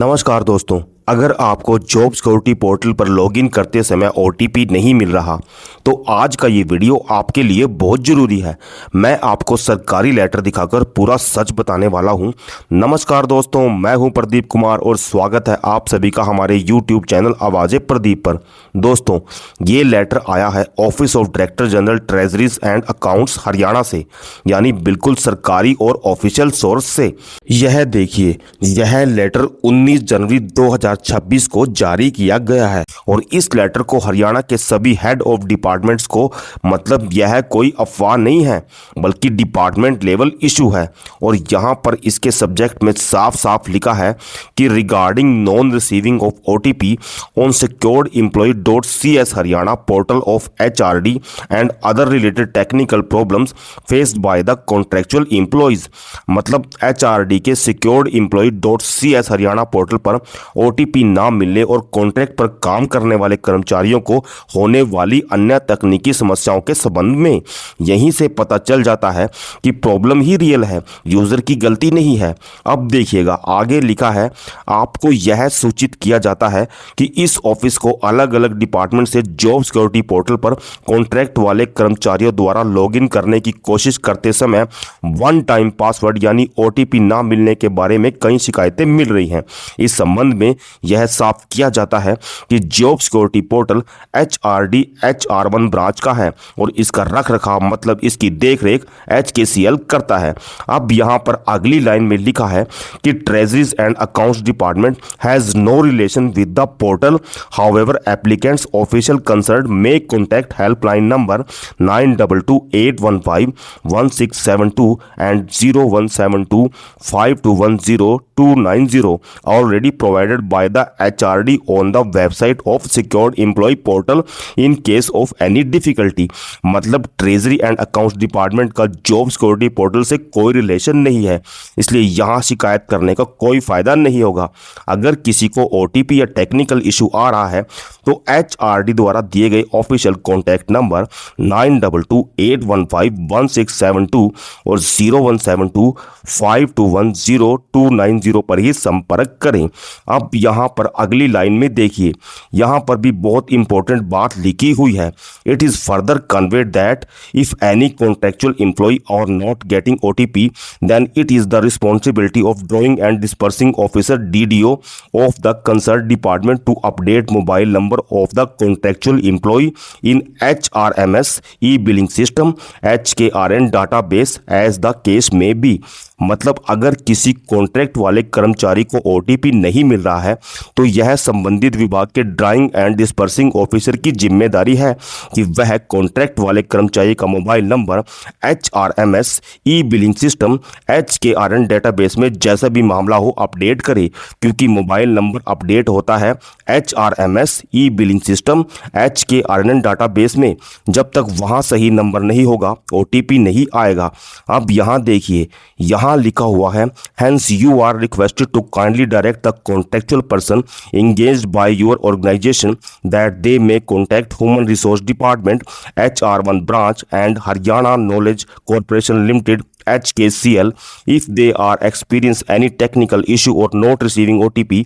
नमस्कार दोस्तों, अगर आपको जॉब सिक्योरिटी पोर्टल पर लॉगिन करते समय ओटीपी नहीं मिल रहा तो आज का ये वीडियो आपके लिए बहुत ज़रूरी है। मैं आपको सरकारी लेटर दिखाकर पूरा सच बताने वाला हूं। नमस्कार दोस्तों, मैं हूं प्रदीप कुमार और स्वागत है आप सभी का हमारे यूट्यूब चैनल आवाज़े प्रदीप पर। दोस्तों, ये लेटर आया है office of director general treasuries and accounts Haryana से, यानी बिल्कुल सरकारी और ऑफिशियल सोर्स से। यह देखिए, यह लेटर 19 जनवरी 2026 को जारी किया गया है और इस लेटर को हरियाणा के सभी हेड ऑफ डिपार्टमेंट्स को, मतलब यह कोई अफवाह नहीं है बल्कि डिपार्टमेंट लेवल इशू है। और यहाँ पर इसके सब्जेक्ट में साफ साफ लिखा है कि regarding non receiving of OTP on secured employ .cs Haryana portal of HRD and other related technical problems faced by the contractual employees. मतलब HRD के secured employ .cs Haryana portal पर ओटीपी ना मिलने और कॉन्ट्रैक्ट पर काम करने वाले कर्मचारियों को होने वाली अन्य तकनीकी समस्याओं के संबंध में। यहीं से पता चल जाता है कि प्रॉब्लम ही रियल है, यूजर की गलती नहीं है। अब देखिएगा, आगे लिखा है, आपको यह सूचित किया जाता है कि इस ऑफिस को अलग अलग डिपार्टमेंट से जॉब सिक्योरिटी पोर्टल पर कॉन्ट्रैक्ट वाले कर्मचारियों द्वारा लॉगिन करने की कोशिश करते समय वन टाइम पासवर्ड यानी ओटीपी ना मिलने के बारे में कई शिकायतें मिल रही हैं। इस संबंध में यह साफ किया जाता है कि job security portal HRD HR1 branch का है और इसका रख रखाव, मतलब इसकी देखरेख HKCL करता है। अब यहाँ पर अगली लाइन में लिखा है कि treasuries and accounts department has no relation with the portal, however applicants official concern may contact helpline number 9228151672 and 01725210 already provided by the HRD on the website of secured employee portal in case of any difficulty। मतलब treasury and accounts department का job security portal से कोई relation नहीं है, इसलिए यहाँ शिकायत करने का कोई फायदा नहीं होगा। अगर किसी को ओटीपी या टेक्निकल इशू आ रहा है तो HRD द्वारा दिए गए ऑफिशियल कॉन्टैक्ट नंबर 9228151672 और 01725210 पर ही संपर्क करें। अब यहाँ पर अगली लाइन में देखिए, यहाँ पर भी बहुत इंपॉर्टेंट बात लिखी हुई है। It is further conveyed that if any contractual employee are not getting OTP then it is the responsibility of drawing and disbursing officer DDO of the concern department to update mobile number of the contractual employee in HRMS e billing system HKRN database as the case may be. मतलब अगर किसी contract वाले कर्मचारी को OTP नहीं मिल रहा है तो यह संबंधित विभाग के ड्राइंग एंड डिस्पर्सिंग ऑफिसर की जिम्मेदारी है कि वह कॉन्ट्रैक्ट वाले कर्मचारी का mobile number HRMS e billing system HKRN database में जैसा भी मामला हो अपडेट करे, क्योंकि मोबाइल नंबर अपडेट होता है HRMS e billing system HKRN database में। जब तक वहां सही नंबर नहीं होगा ओटीपी नहीं आएगा। अब यहाँ देखिए, यहाँ लिखा हुआ है, hence you are requested to kindly direct the contractual person engaged by your organization that they may contact Human Resource Department HR1 branch and Haryana Knowledge Corporation Limited HKCL if they are experience any technical issue or not receiving OTP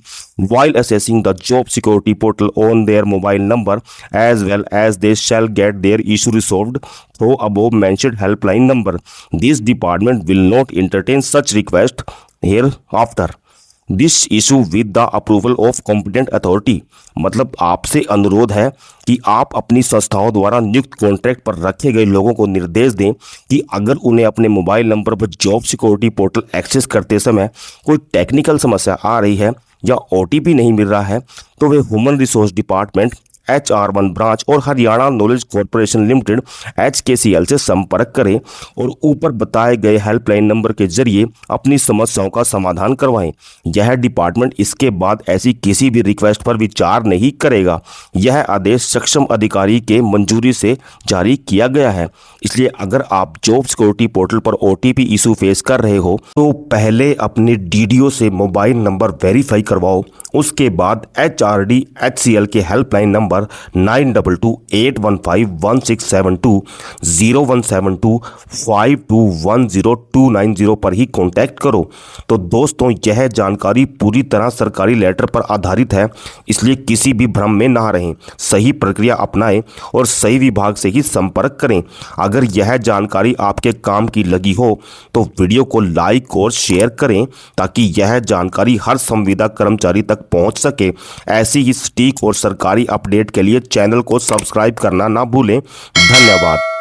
while accessing the job security portal on their mobile number, as well as they shall get their issue resolved through above mentioned helpline number. This department will not entertain such request hereafter. This issue with the approval of competent authority. मतलब आपसे अनुरोध है कि आप अपनी संस्थाओं द्वारा नियुक्त कॉन्ट्रैक्ट पर रखे गए लोगों को निर्देश दें कि अगर उन्हें अपने मोबाइल नंबर पर जॉब सिक्योरिटी पोर्टल एक्सेस करते समय कोई टेक्निकल समस्या आ रही है या ओटीपी नहीं मिल रहा है तो वे human resource department HR1 branch और Haryana knowledge corporation limited HKCL से संपर्क करें और ऊपर बताए गए हेल्पलाइन नंबर के जरिए अपनी समस्याओं का समाधान करवाएं। यह डिपार्टमेंट इसके बाद ऐसी किसी भी रिक्वेस्ट पर विचार नहीं करेगा। यह आदेश सक्षम अधिकारी के मंजूरी से जारी किया गया है। इसलिए अगर आप जॉब सिक्योरिटी पोर्टल पर ओटीपी इशू फेस कर रहे हो तो पहले अपने DDO से मोबाइल नंबर वेरीफाई करवाओ, उसके बाद HRD HCL के हेल्पलाइन नंबर 9228151672 01725210 पर ही कॉन्टैक्ट करो। तो दोस्तों यह जानकारी पूरी तरह सरकारी लेटर पर आधारित है, इसलिए किसी भी भ्रम में ना रहें, सही प्रक्रिया अपनाएं और सही विभाग से ही संपर्क करें। अगर यह जानकारी आपके काम की लगी हो तो वीडियो को लाइक और शेयर करें ताकि यह जानकारी हर संविदा कर्मचारी तक पहुंच सके। ऐसी ही सटीक और सरकारी अपडेट के लिए चैनल को सब्सक्राइब करना ना भूलें। धन्यवाद।